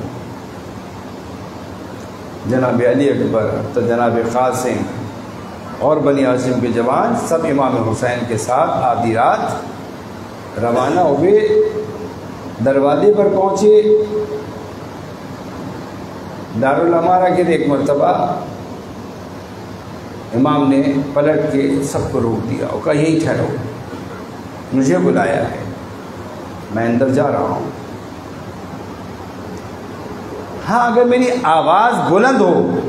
جناب علی اکبر تو جناب قاسم اور بنی ہاشم کے جوان سب امام حسین کے ساتھ آدھی رات روانہ ہوئے. دروازے پر پہنچے دارالامارہ کے. ایک مرتبہ امام نے پلٹ کے سب کو روک دیا اور کہا یہی ٹھہرو، مجھے بلایا ہے، میں اندر جا رہا ہوں. ہاں اگر میری آواز بلند ہو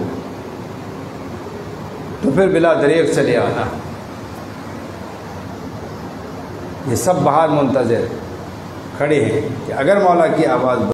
تو پھر بلا دریغ چلے آنا. یہ سب باہر منتظر کھڑے ہیں کہ اگر مولا کی آواز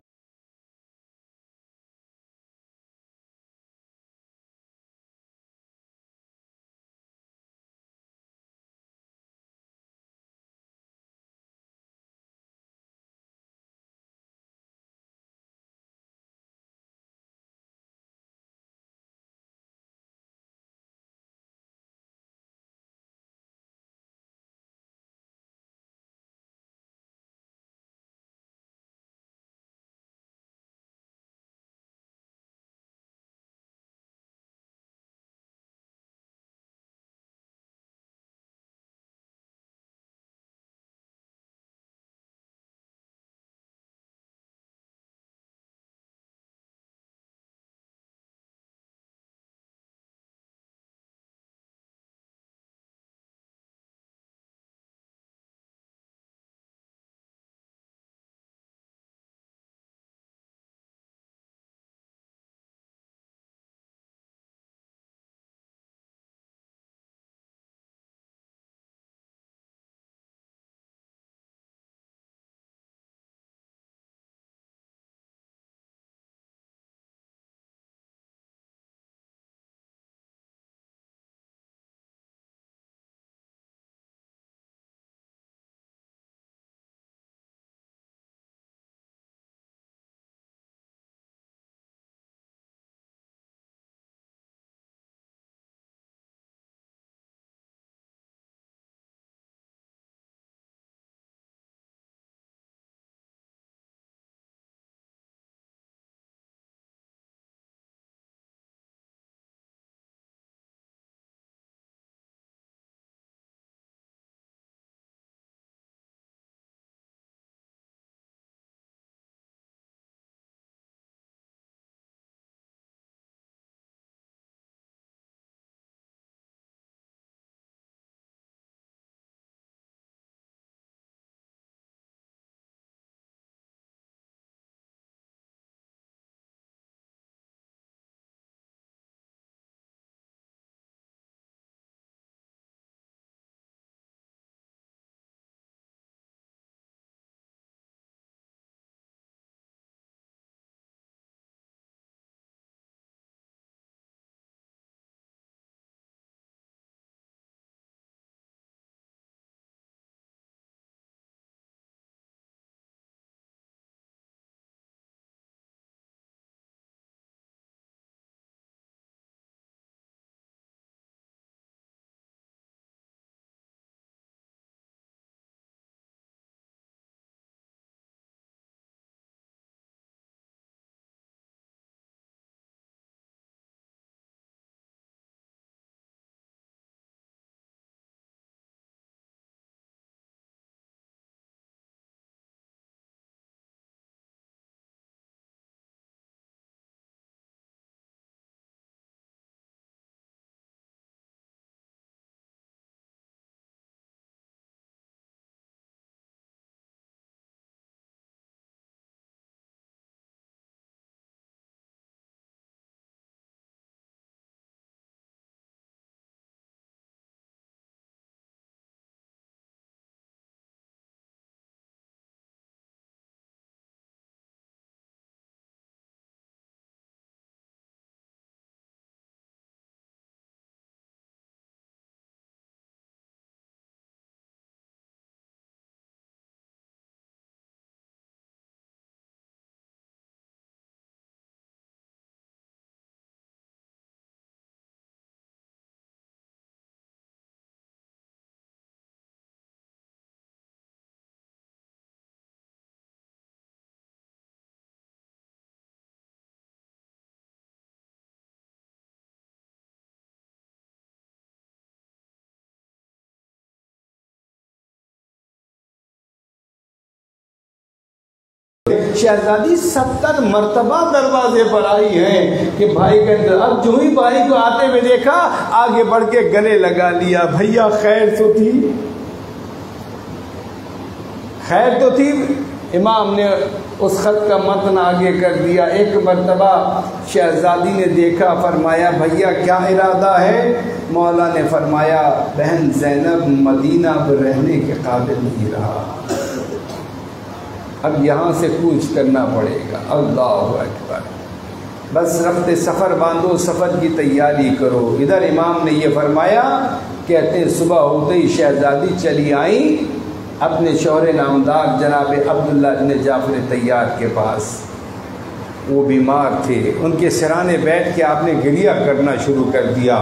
شہزادی 70 مرتبہ دروازے پر آئی ہیں کہ بھائی کا، اب جو ہی بھائی کو آتے ہوئے دیکھا آگے بڑھ کے گلے لگا لیا، بھیا خیر تو تھی، خیر تو تھی۔ امام نے اس خط کا متن آگے کر دیا۔ ایک مرتبہ شہزادی نے دیکھا، فرمایا بھیا کیا ارادہ ہے؟ مولا نے فرمایا بہن زینب مدینہ میں رہنے کے قابل نہیں رہا، اب یہاں سے کوچ کرنا پڑے گا۔ اللہ اکبر، بس رفت سفر باندھو، سفر کی تیاری کرو۔ ادھر امام نے یہ فرمایا، کہتے ہیں صبح ہوتے ہی شہزادی چلی آئیں اپنے شوہر نامدار جناب عبداللہ بن جعفر طیار کے پاس۔ وہ بیمار تھے، ان کے سرانے بیٹھ کے آپ نے گریہ کرنا شروع کر دیا۔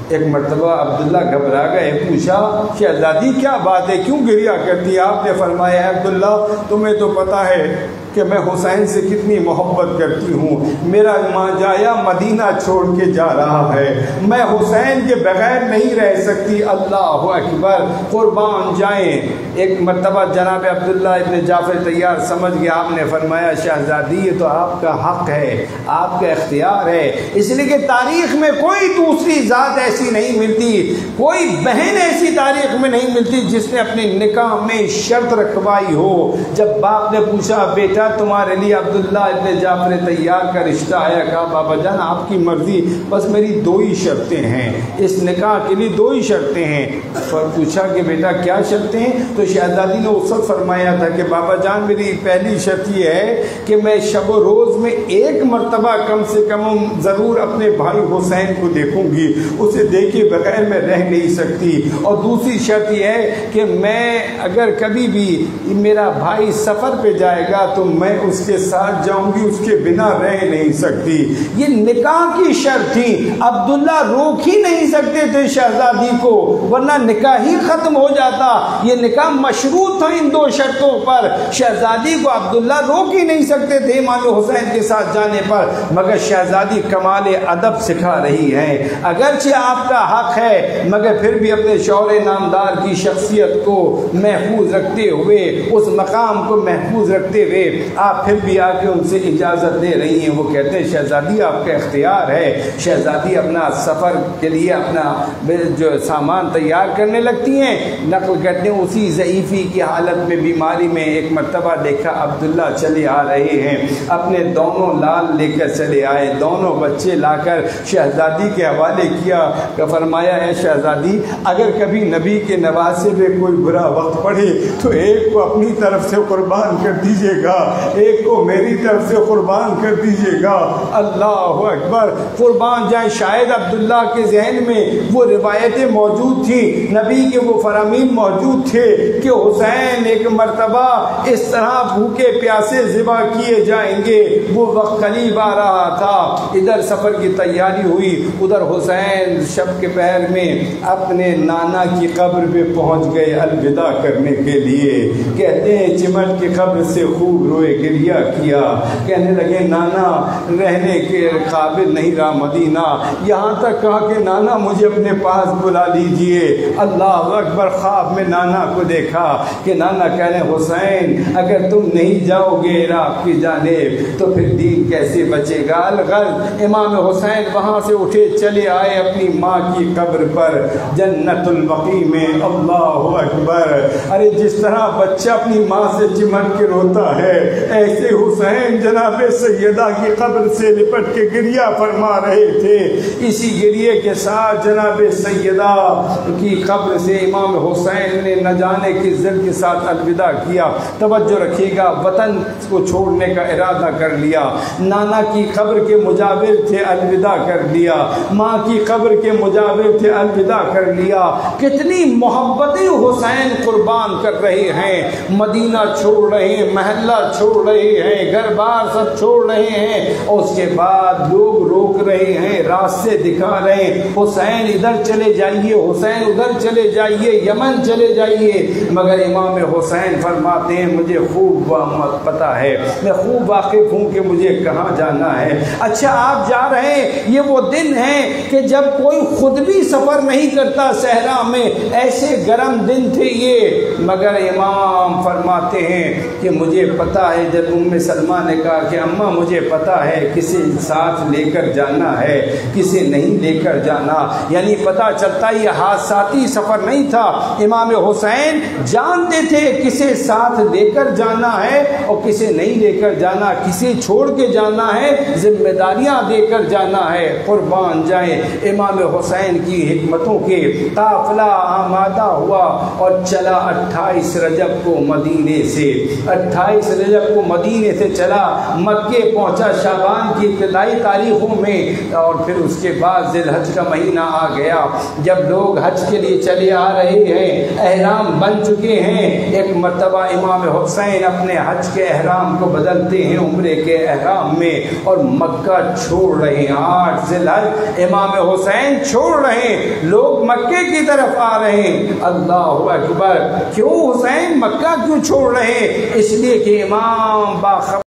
ایک مرتبہ عبداللہ گھبرا گئے، پوچھا شہزادی کیا بات ہے، کیوں گریہ کرتی؟ آپ نے فرمایا عبداللہ تمہیں تو پتہ ہے کہ میں حسین سے کتنی محبت کرتی ہوں، میرا ماں جایا مدینہ چھوڑ کے جا رہا ہے، میں حسین کے بغیر نہیں رہ سکتی۔ اللہ اکبر، قربان جائیں۔ ایک مرتبہ جناب عبداللہ ابن جعفر طیار سمجھ گیا، آپ نے فرمایا شہزادی یہ تو آپ کا حق ہے، آپ کا اختیار ہے، اس لیے کہ تاریخ میں کوئی دوسری ذات ایسی نہیں ملتی، کوئی بہن ایسی تاریخ میں نہیں ملتی جس نے اپنے نکاح میں شرط رکھوائی ہو۔ جب باپ نے پوچھا بیٹا تمہارے لیے عبداللہ ابن جعفر طیار کا رشتہ آیا، کہا بابا جان آپ کی مرضی، بس میری 2 ہی شرطیں ہیں، اس نکاح کے لیے 2 ہی شرطیں ہیں۔ پوچھا کہ بیٹا کیا شرطیں ہیں؟ تو شہزادی نے اس وقت فرمایا تھا کہ بابا جان میری پہلی شرط یہ ہے کہ میں شب و روز میں 1 مرتبہ کم سے کم ضرور اپنے بھائی حسین کو دیکھوں گی، اسے دیکھے بغیر میں رہ نہیں سکتی، اور دوسری شرط یہ ہے کہ میں اگر کبھی بھی میرا بھائی سفر پہ جائے گا تو میں اس کے ساتھ جاؤں گی، اس کے بنا رہ نہیں سکتی۔ یہ نکاح کی شرط تھی، عبداللہ روک ہی نہیں سکتے تھے شہزادی کو، ورنہ نکاح ہی ختم ہو جاتا۔ یہ نکاح مشروط تھا ان 2 شرطوں پر، شہزادی کو عبداللہ روک ہی نہیں سکتے تھے امام حسین کے ساتھ جانے پر، مگر شہزادی کمال ادب سکھا رہی ہیں، اگرچہ آپ کا حق ہے مگر پھر بھی اپنے شوہر نامدار کی شخصیت کو محفوظ رکھتے ہوئے، اس مقام کو محفوظ رکھتے ہوئے آپ پھر بھی آ کے ان سے اجازت دے رہی ہیں۔ وہ کہتے ہیں شہزادی آپ کا اختیار ہے۔ شہزادی اپنا سفر کے لیے اپنا جو سامان تیار کرنے لگتی ہیں۔ نقل کرتے ہیں اسی ضعیفی کی حالت میں، بیماری میں، ایک مرتبہ دیکھا عبداللہ چلے آ رہے ہیں، اپنے دونوں لال لے کر چلے آئے، دونوں بچے لا کر شہزادی کے حوالے کیا کہ فرمایا ہے شہزادی اگر کبھی نبی کے نواسے میں کوئی برا وقت پڑے تو ایک کو اپنی طرف سے قربان کر دیجیے گا، ایک کو میری طرف سے قربان کر دیجیے گا۔ اللہ اکبر، قربان جائیں۔ شاید عبداللہ کے ذہن میں وہ روایتیں موجود تھیں، نبی کے وہ فرامین موجود تھے کہ حسین ایک مرتبہ اس طرح بھوکے پیاسے ذبح کیے جائیں گے، وہ وقت قریب آ رہا تھا۔ ادھر سفر کی تیاری ہوئی، ادھر حسین شب کے پہر میں اپنے نانا کی قبر پہ پہنچ گئے الوداع کرنے کے لیے۔ کہتے ہیں چمٹ کی قبر سے خوب روئے، گریہ کیا، کہنے لگے نانا رہنے کے قابل نہیں رہا مدینہ، یہاں تک کہا کہ نانا مجھے اپنے پاس بلا لیجئے۔ اللہ اکبر، خواب میں نانا کو دیکھا کہ نانا کہنے حسین اگر تم نہیں جاؤ گے عراق کی جانب تو پھر دین کیسے بچے گا؟ الغرض امام حسین وہاں سے اٹھے چلے آئے اپنی ماں کی قبر پر جنت البقیع میں۔ اللہ اکبر، ارے جس طرح بچہ اپنی ماں سے چمٹ کے روتا ہے ایسے حسین جناب سیدہ کی قبر سے لپٹ کے گریہ فرما رہے تھے۔ اسی گریہ کے ساتھ جناب سیدہ کی قبر سے امام حسین نے نہ جانے کی ضد کے ساتھ الوداع کیا۔ توجہ رکھیے گا، وطن کو چھوڑنے کا ارادہ کر لیا، نانا کی قبر کے مجاور تھے الوداع کر لیا، ماں کی قبر کے مجاور تھے الوداع کر لیا۔ کتنی محبتیں حسین قربان کر رہے ہیں، مدینہ چھوڑ رہے ہیں، محلہ چھوڑ رہے ہیں، گھر بار سب چھوڑ رہے ہیں، اور اس کے بعد لوگ روک رہے ہیں، راستے دکھا رہے ہیں، حسین ادھر چلے جائیے، حسین ادھر چلے جائیے، یمن چلے جائیے، مگر امام حسین فرماتے ہیں مجھے خوب پتہ ہے، میں خوب واقف ہوں کہ مجھے کہاں جانا ہے۔ اچھا آپ جا رہے ہیں، یہ وہ دن ہے کہ جب کوئی خود بھی سفر نہیں کرتا صحرا میں، ایسے گرم دن تھے یہ، مگر امام فرماتے ہیں کہ مجھے پتہ پتہ ہے جب سلمہ نے کہا کہ اماں مجھے پتہ ہے کسے ساتھ لے کر جانا ہے کسے نہیں لے کر جانا، یعنی پتہ چلتا یہ حادثاتی سفر نہیں تھا، امام حسین جانتے تھے کسے ساتھ لے کر جانا ہے اور کسے نہیں لے کر جانا، کسے چھوڑ کے جانا ہے، ذمہ داریاں دے کر جانا ہے۔ قربان جائیں امام حسین کی حکمتوں کے قافلہ آمادہ ہوا اور چلا 28 رجب کو مدینے سے، 28 رجب کو مدینے سے چلا، مکے پہنچا شعبان کی ابتدائی تاریخوں میں، اور پھر اس کے بعد ذی الحج کا مہینہ آ گیا۔ جب لوگ حج کے لیے چلے آ رہے ہیں، احرام بن چکے ہیں، ایک مرتبہ امام حسین اپنے حج کے احرام کو بدلتے ہیں عمرے کے احرام میں اور مکہ چھوڑ رہے ہیں۔ 8 ذی الحج امام حسین چھوڑ رہے ہیں، لوگ مکے کی طرف آ رہے ہیں۔ اللہ اکبر! کیوں حسین مکہ کیوں چھوڑ رہے ہیں؟ اس لیے کہ امام باخبر